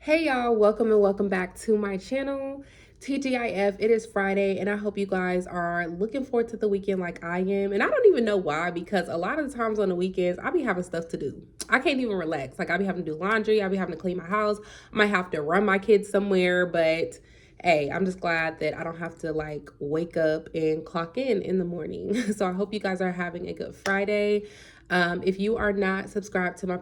Hey y'all, welcome and welcome back to my channel. TGIF, it is Friday and I hope you guys are looking forward to the weekend like I am. And I don't even know why, because a lot of the times on the weekends, I be having stuff to do. I can't even relax. Like I be having to do laundry, I be having to clean my house, I might have to run my kids somewhere, but hey, I'm just glad that I don't have to like wake up and clock in the morning. So I hope you guys are having a good Friday. If you are not subscribed to my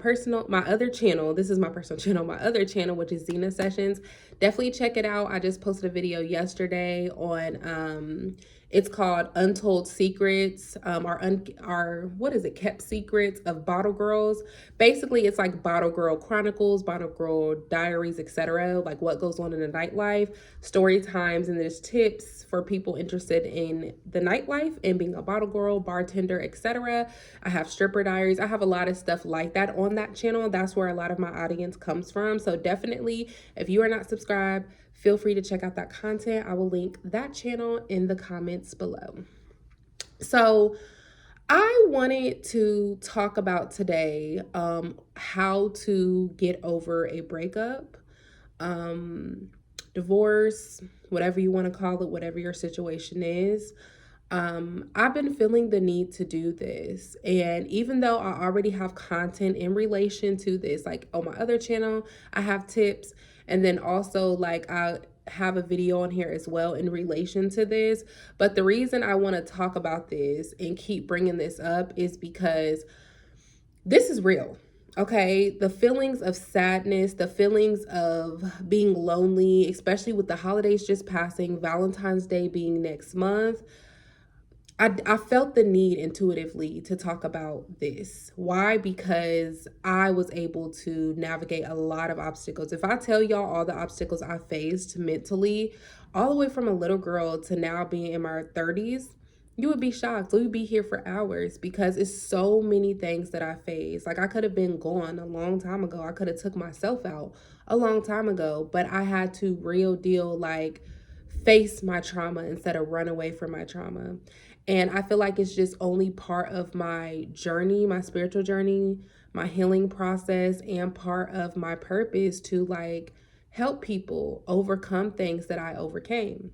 other channel, this is my personal channel, my other channel, which is Zenah Sessions, definitely check it out. I just posted a video yesterday on, it's called Untold Secrets, our, what is it, Kept Secrets of Bottle Girls. Basically, it's like Bottle Girl Chronicles, Bottle Girl Diaries, etc. Like what goes on in the nightlife, story times, and there's tips for people interested in the nightlife and being a bottle girl, bartender, etc. I have stripper diaries. I have a lot of stuff like that on that channel. That's where a lot of my audience comes from. So definitely, if you are not subscribed, feel free to check out that content. I will link that channel in the comments below. So I wanted to talk about today how to get over a breakup, divorce, whatever you want to call it, whatever your situation is. I've been feeling the need to do this. And even though I already have content in relation to this, like on my other channel, I have tips. And then also, like, I have a video on here as well in relation to this. But the reason I want to talk about this and keep bringing this up is because this is real. Okay, the feelings of sadness, the feelings of being lonely, especially with the holidays just passing, Valentine's Day being next month. I felt the need intuitively to talk about this. Why? Because I was able to navigate a lot of obstacles. If I tell y'all all the obstacles I faced mentally, all the way from a little girl to now being in my 30s, you would be shocked. We would be here for hours because it's so many things that I faced. Like I could have been gone a long time ago. I could have took myself out a long time ago, but I had to real deal like face my trauma instead of run away from my trauma. And I feel like it's just only part of my journey, my spiritual journey, my healing process, and part of my purpose to like help people overcome things that I overcame.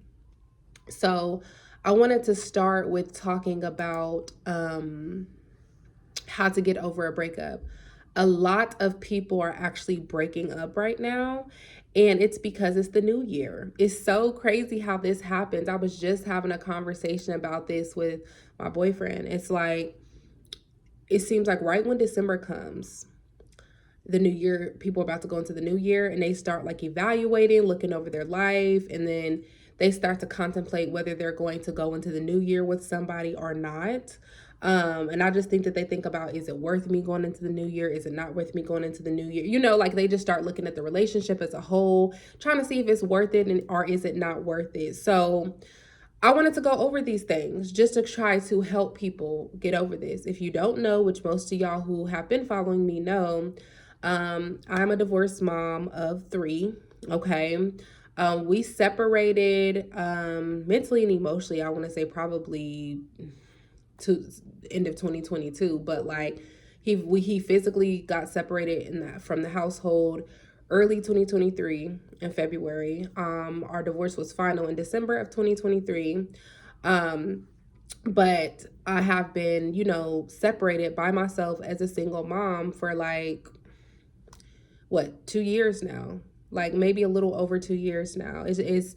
So I wanted to start with talking about how to get over a breakup. A lot of people are actually breaking up right now, and it's because it's the new year. It's so crazy how this happens. I was just having a conversation about this with my boyfriend. It's like, it seems like right when December comes, the new year, people are about to go into the new year and they start like evaluating, looking over their life, and then they start to contemplate whether they're going to go into the new year with somebody or not. And I just think that they think about, is it worth me going into the new year? Is it not worth me going into the new year? You know, like they just start looking at the relationship as a whole, trying to see if it's worth it and or is it not worth it. So I wanted to go over these things just to try to help people get over this. If you don't know, which most of y'all who have been following me know, I'm a divorced mom of three. Okay. We separated mentally and emotionally, I want to say probably to end of 2022, but like he physically got separated in that from the household early 2023 in February. Our divorce was final in December of 2023. But I have been, you know, separated by myself as a single mom for like what, 2 years now, like maybe a little over 2 years now. It's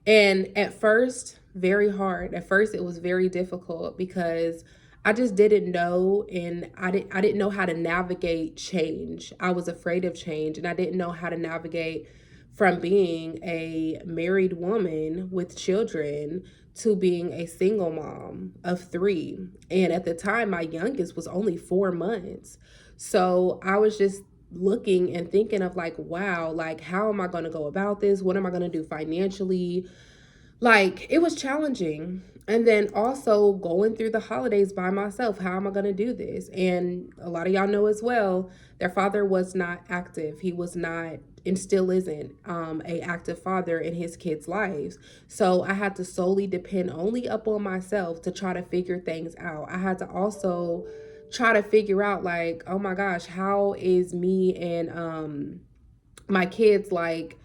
and at first very hard. At first it was very difficult because I just didn't know, and I didn't know how to navigate change. I was afraid of change, and I didn't know how to navigate from being a married woman with children to being a single mom of three. And at the time, my youngest was only 4 months. So I was just looking and thinking of like, wow, like, how am I going to go about this? What am I going to do financially? Like, it was challenging. And then also going through the holidays by myself. How am I going to do this? And a lot of y'all know as well, their father was not active. He was not, and still isn't, a active father in his kids' lives. So I had to solely depend only upon myself to try to figure things out. I had to also try to figure out like, oh my gosh, how is me and my kids like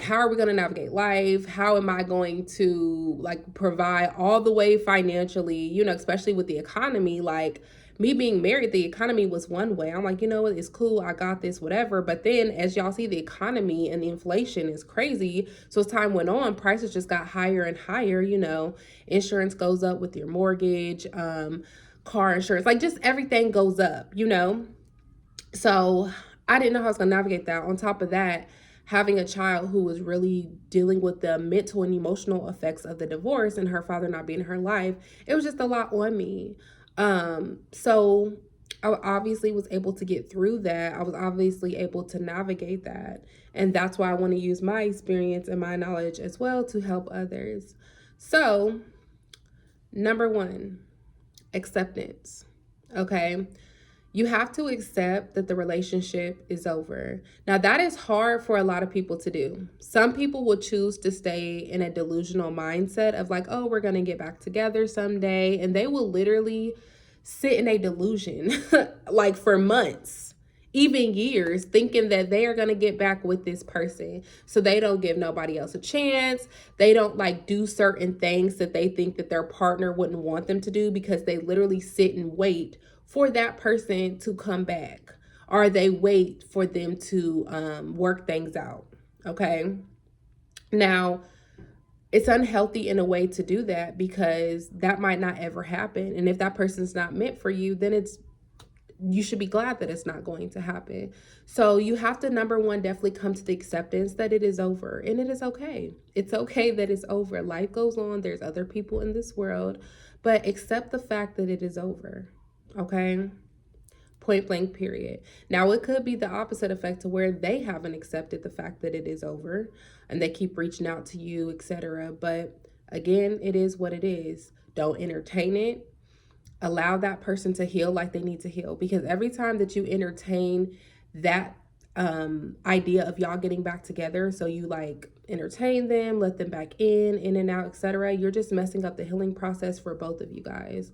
how are we going to navigate life? How am I going to like provide all the way financially, you know, especially with the economy? Like me being married, the economy was one way. I'm like, you know what, it's cool, I got this, whatever. But then as y'all see, the economy and the inflation is crazy. So as time went on, prices just got higher and higher. You know, insurance goes up with your mortgage, car insurance, like just everything goes up, you know. So I didn't know how I was going to navigate that. On top of that, having a child who was really dealing with the mental and emotional effects of the divorce and her father not being in her life, it was just a lot on me. So I obviously was able to get through that. I was obviously able to navigate that. And that's why I want to use my experience and my knowledge as well to help others. So, number one, acceptance. Okay. You have to accept that the relationship is over. Now, that is hard for a lot of people to do. Some people will choose to stay in a delusional mindset of like, oh, we're going to get back together someday. And they will literally sit in a delusion like for months, even years, thinking that they are going to get back with this person. So they don't give nobody else a chance. They don't like do certain things that they think that their partner wouldn't want them to do because they literally sit and wait for that person to come back, or they wait for them to work things out. Okay. Now, it's unhealthy in a way to do that because that might not ever happen. And if that person's not meant for you, then you should be glad that it's not going to happen. So you have to, number one, definitely come to the acceptance that it is over, and it is okay. It's okay that it's over. Life goes on. There's other people in this world, but accept the fact that it is over. Okay. Point blank, period. Now, it could be the opposite effect to where they haven't accepted the fact that it is over and they keep reaching out to you, etc. But again, it is what it is. Don't entertain it. Allow that person to heal like they need to heal, because every time that you entertain that idea of y'all getting back together, so you like entertain them, let them back in and out, etc., you're just messing up the healing process for both of you guys.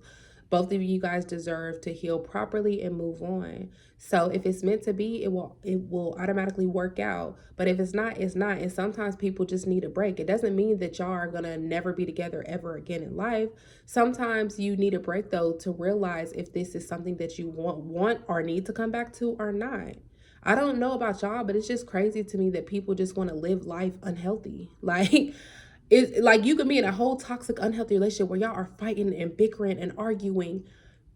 Both of you guys deserve to heal properly and move on. So if it's meant to be, it will automatically work out. But if it's not, it's not. And sometimes people just need a break. It doesn't mean that y'all are gonna never be together ever again in life. Sometimes you need a break though to realize if this is something that you want or need to come back to or not. I don't know about y'all, but it's just crazy to me that people just want to live life unhealthy. Like it's like you could be in a whole toxic, unhealthy relationship where y'all are fighting and bickering and arguing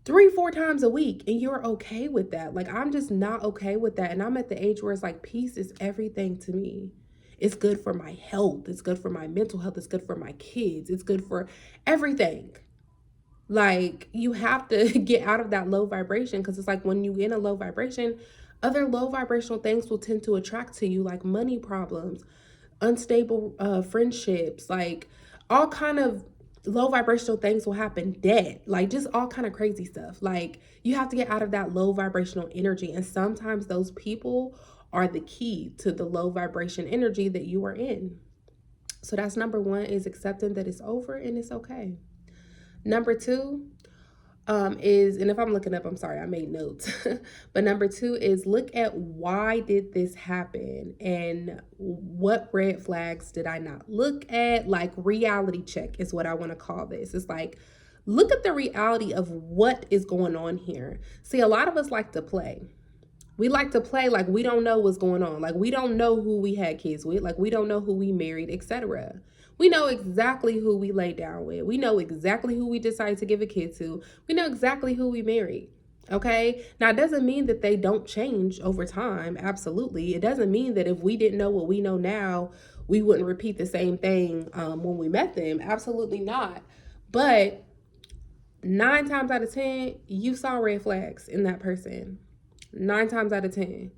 3-4 times a week, and you're okay with that. Like, I'm just not okay with that. And I'm at the age where it's like peace is everything to me. It's good for my health. It's good for my mental health. It's good for my kids. It's good for everything. Like, you have to get out of that low vibration, because it's like when you in a low vibration, other low vibrational things will tend to attract to you, like money problems, unstable friendships, like all kind of low vibrational things will happen, debt, like just all kind of crazy stuff. Like, you have to get out of that low vibrational energy, and sometimes those people are the key to the low vibration energy that you are in. So that's number one, is accepting that it's over and it's okay. Number two, is, and if I'm looking up, I'm sorry, I made notes. But number two is look at why did this happen and what red flags did I not look at? Like, reality check is what I want to call this. It's like, look at the reality of what is going on here. See, a lot of us like to play. We like to play like we don't know what's going on. Like, we don't know who we had kids with. Like, we don't know who we married, etc. We know exactly who we laid down with. We know exactly who we decided to give a kid to. We know exactly who we married. Okay. Now, it doesn't mean that they don't change over time. Absolutely. It doesn't mean that if we didn't know what we know now, we wouldn't repeat the same thing when we met them. Absolutely not. But 9 times out of 10, you saw red flags in that person. 9 times out of 10.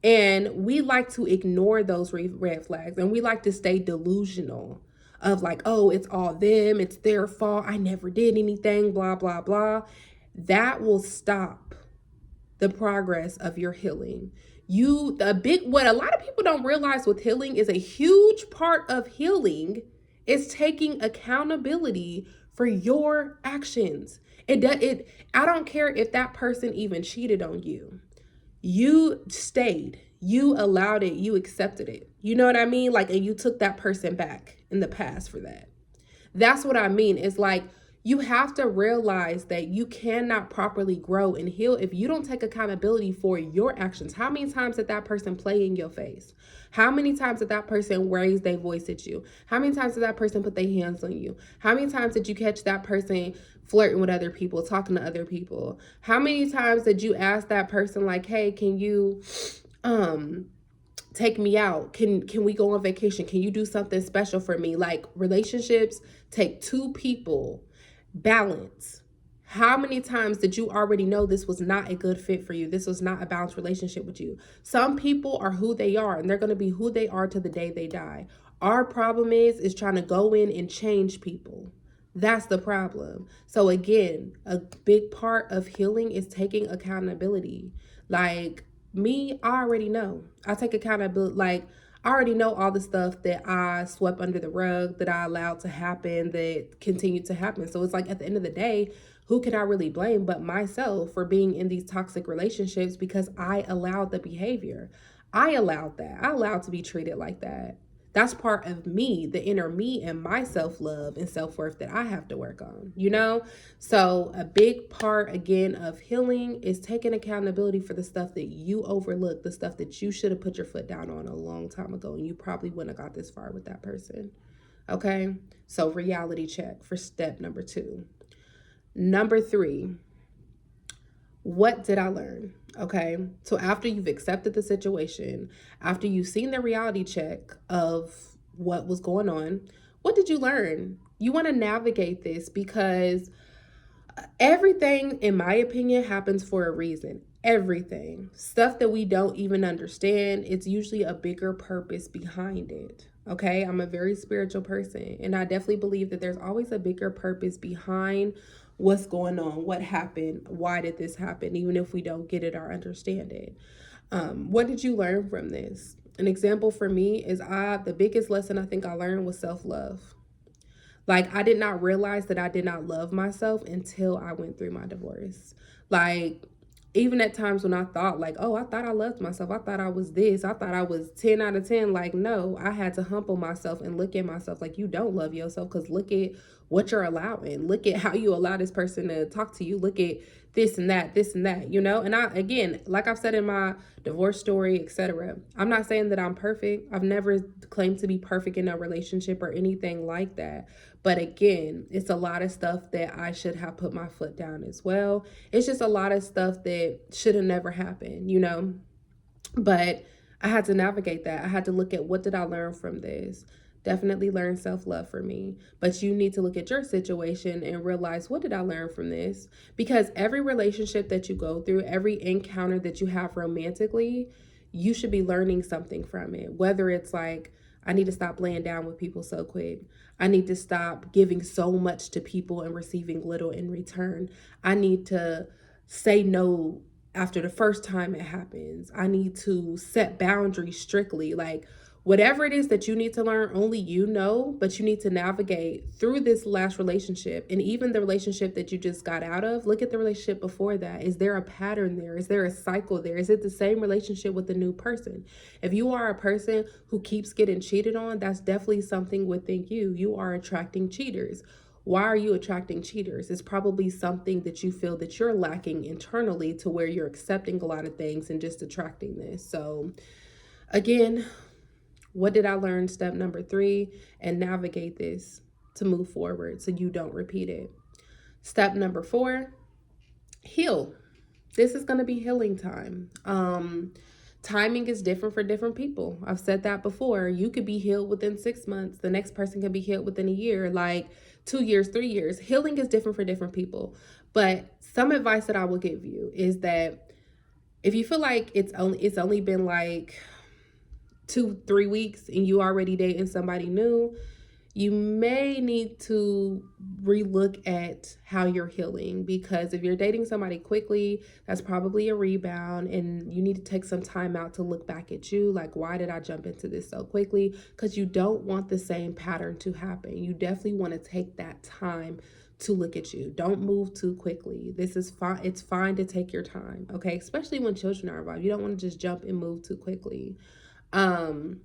And we like to ignore those red flags, and we like to stay delusional of like, oh, it's all them, it's their fault, I never did anything, blah, blah, blah. That will stop the progress of your healing. What a lot of people don't realize with healing is a huge part of healing is taking accountability for your actions. I don't care if that person even cheated on you. You stayed. You allowed it, you accepted it. You know what I mean? Like, and you took that person back in the past for that. That's what I mean. It's like you have to realize that you cannot properly grow and heal if you don't take accountability for your actions. How many times did that person play in your face? How many times did that person raise their voice at you? How many times did that person put their hands on you? How many times did you catch that person flirting with other people, talking to other people? How many times did you ask that person, like, hey, can you um take me out? Can we go on vacation? Can you do something special for me? Like, relationships take two people. Balance. How many times did you already know this was not a good fit for you? This was not a balanced relationship with you. Some people are who they are, and they're going to be who they are to the day they die. Our problem is trying to go in and change people. That's the problem. So again, a big part of healing is taking accountability. Like, me, I already know. I take accountability. Like, I already know all the stuff that I swept under the rug, that I allowed to happen, that continued to happen. So it's like, at the end of the day, who can I really blame but myself for being in these toxic relationships because I allowed the behavior. I allowed that. I allowed to be treated like that. That's part of me, the inner me, and my self love and self worth that I have to work on, you know? So, a big part, again, of healing is taking accountability for the stuff that you overlooked, the stuff that you should have put your foot down on a long time ago, and you probably wouldn't have got this far with that person. Okay? So, reality check for step number 2. Number 3, what did I learn? Okay. So after you've accepted the situation, after you've seen the reality check of what was going on, what did you learn? You want to navigate this because everything, in my opinion, happens for a reason. Everything. Stuff that we don't even understand, it's usually a bigger purpose behind it. Okay, I'm a very spiritual person, and I definitely believe that there's always a bigger purpose behind what's going on, what happened, why did this happen, even if we don't get it or understand it. What did you learn from this? An example for me is the biggest lesson I think I learned was self-love. Like, I did not realize that I did not love myself until I went through my divorce. Like, even at times when I thought, like, oh, I thought I loved myself. I thought I was this. I thought I was 10 out of 10. Like, no, I had to humble myself and look at myself like, you don't love yourself because look at what you're allowing. Look at how you allow this person to talk to you. Look at this and that, you know? And I, again, like I've said in my divorce story, etc., I'm not saying that I'm perfect. I've never claimed to be perfect in a relationship or anything like that. But again, it's a lot of stuff that I should have put my foot down as well. It's just a lot of stuff that should have never happened, you know? But I had to navigate that. I had to look at, what did I learn from this? Definitely learn self-love for me. But you need to look at your situation and realize, what did I learn from this? Because every relationship that you go through, every encounter that you have romantically, you should be learning something from it. Whether it's like, I need to stop laying down with people so quick. I need to stop giving so much to people and receiving little in return. I need to say no after the first time it happens. I need to set boundaries strictly. Like, whatever it is that you need to learn, only you know, but you need to navigate through this last relationship. And even the relationship that you just got out of, look at the relationship before that. Is there a pattern there? Is there a cycle there? Is it the same relationship with a new person? If you are a person who keeps getting cheated on, that's definitely something within you. You are attracting cheaters. Why are you attracting cheaters? It's probably something that you feel that you're lacking internally, to where you're accepting a lot of things and just attracting this. So again, what did I learn? Step number 3, and navigate this to move forward so you don't repeat it. Step number 4, heal. This is going to be healing time. Timing is different for different people. I've said that before. You could be healed within 6 months. The next person can be healed within a year, like 2 years, 3 years. Healing is different for different people. But some advice that I will give you is that if you feel like it's only been like 2-3 weeks and you already dating somebody new, you may need to relook at how you're healing. Because if you're dating somebody quickly, that's probably a rebound, and you need to take some time out to look back at you. Like, why did I jump into this so quickly? Because you don't want the same pattern to happen. You definitely want to take that time to look at you. Don't move too quickly. This is fine. It's fine to take your time, okay? Especially when children are involved. You don't want to just jump and move too quickly. Um,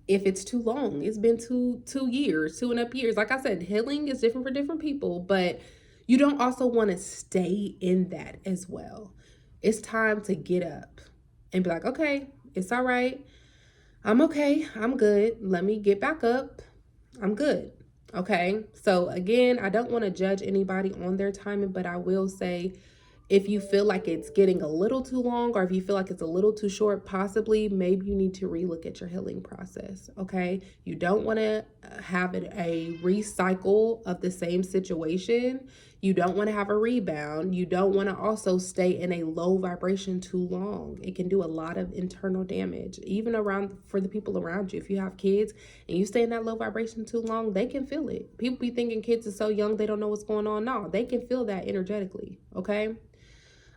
if it's too long, it's been 2 years, 2.5 years. Like I said, healing is different for different people, but you don't also want to stay in that as well. It's time to get up and be like, okay, it's all right. I'm okay. I'm good. Let me get back up. I'm good. Okay. So again, I don't want to judge anybody on their timing, but I will say if you feel like it's getting a little too long, or if you feel like it's a little too short, possibly maybe you need to relook at your healing process. Okay. You don't want to have it a recycle of the same situation. You don't want to have a rebound. You don't want to also stay in a low vibration too long. It can do a lot of internal damage, even around for the people around you. If you have kids and you stay in that low vibration too long, they can feel it. People be thinking kids are so young they don't know what's going on. No, they can feel that energetically. Okay.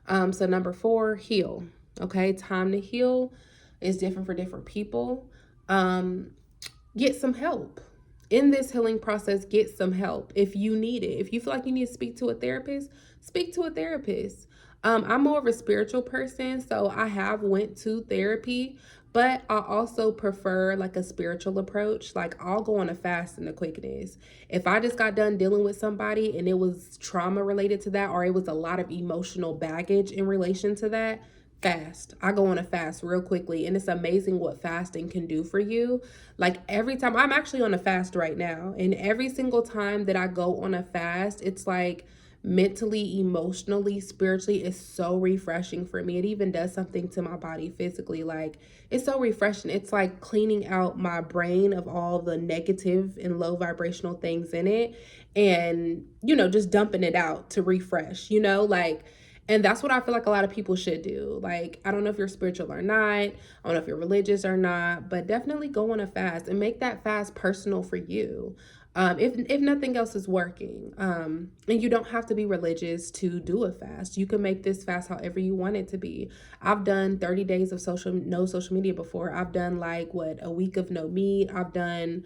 So number 4, heal. Okay, time to heal is different for different people. Get some help. In this healing process, get some help if you need it. If you feel like you need to speak to a therapist, speak to a therapist. I'm more of a spiritual person, so I have went to therapy, but I also prefer like a spiritual approach. Like I'll go on a fast in the quickness. If I just got done dealing with somebody and it was trauma related to that, or it was a lot of emotional baggage in relation to that, fast. I go on a fast real quickly, and it's amazing what fasting can do for you. Like every time, I'm actually on a fast right now, and every single time that I go on a fast, it's like mentally, emotionally, spiritually, it's so refreshing for me. It even does something to my body physically. Like it's so refreshing. It's like cleaning out my brain of all the negative and low vibrational things in it, and just dumping it out to refresh, like. And that's what I feel like a lot of people should do. Like, I don't know if you're spiritual or not. I don't know if you're religious or not, but definitely go on a fast and make that fast personal for you. If nothing else is working, and you don't have to be religious to do a fast. You can make this fast however you want it to be. I've done 30 days of no social media before. I've done like a week of no meat. I've done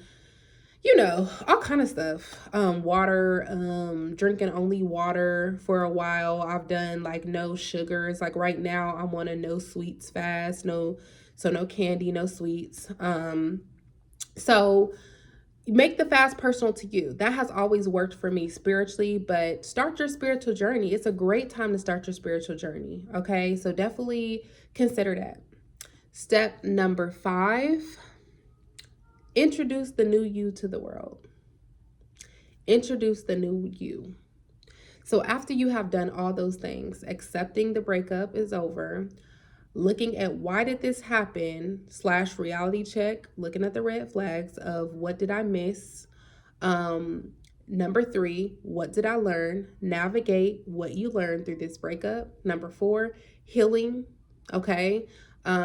all kind of stuff. Water, drinking only water for a while. I've done like no sugars. Like right now I'm on a no sweets fast. No candy, no sweets. So make the fast personal to you. That has always worked for me spiritually, but start your spiritual journey. It's a great time to start your spiritual journey. Okay. So definitely consider that. Step number 5, introduce the new you to the world. Introduce the new you. So after you have done all those things, accepting the breakup is over, looking at why did this happen / reality check, looking at the red flags of what did I miss. Number 3, what did I learn? Navigate what you learned through this breakup. Number 4, healing. Okay.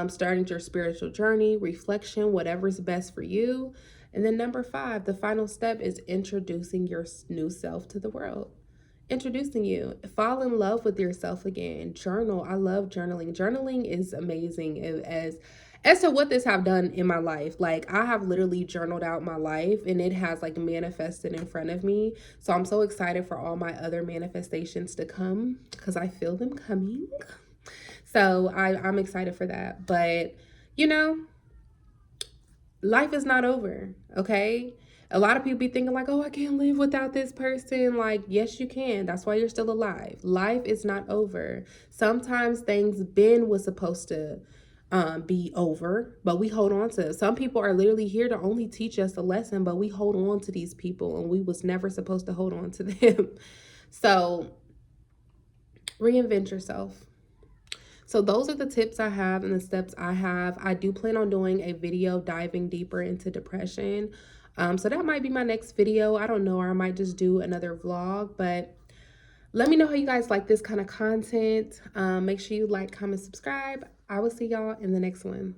Starting your spiritual journey, reflection, whatever's best for you. And then number 5, the final step is introducing your new self to the world. Introducing you. Fall in love with yourself again. Journal. I love journaling. Journaling is amazing as to what this have done in my life. Like I have literally journaled out my life, and it has like manifested in front of me. So I'm so excited for all my other manifestations to come because I feel them coming. So I'm excited for that. But life is not over, okay? A lot of people be thinking like, oh, I can't live without this person. Like, yes, you can. That's why you're still alive. Life is not over. Sometimes things was supposed to be over, but we hold on to. Some people are literally here to only teach us a lesson, but we hold on to these people, and we was never supposed to hold on to them. So reinvent yourself. So those are the tips I have and the steps I have. I do plan on doing a video diving deeper into depression. So that might be my next video. I don't know, or I might just do another vlog, but let me know how you guys like this kind of content. Make sure you like, comment, subscribe. I will see y'all in the next one.